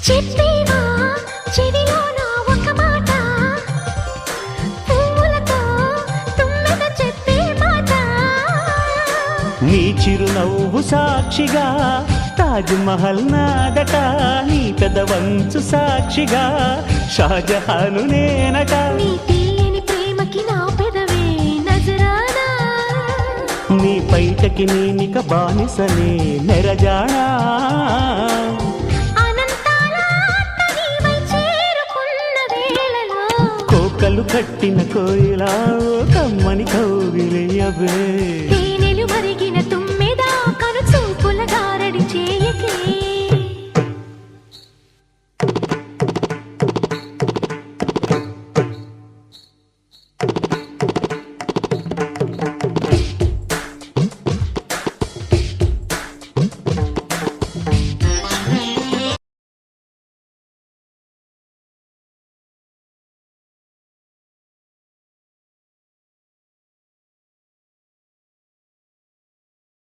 చెప్పేవా చెవిలోన ఒక మాట, పువ్వులతో తుమ్మెద చెప్పే మాట. నీ చిరునవ్వు సాక్షిగా తాజ్ మహల్ నాదట, నీ పెదవంచు సాక్షిగా షాజహాను నేనట. నీ తీయని ప్రేమకి నా పెదవే నజరానా, నీ పైటకి నేనిక బానిసనే నెరజాడా. కోకలు కట్టిన కోయిలా కమ్మని కౌగిలియవే.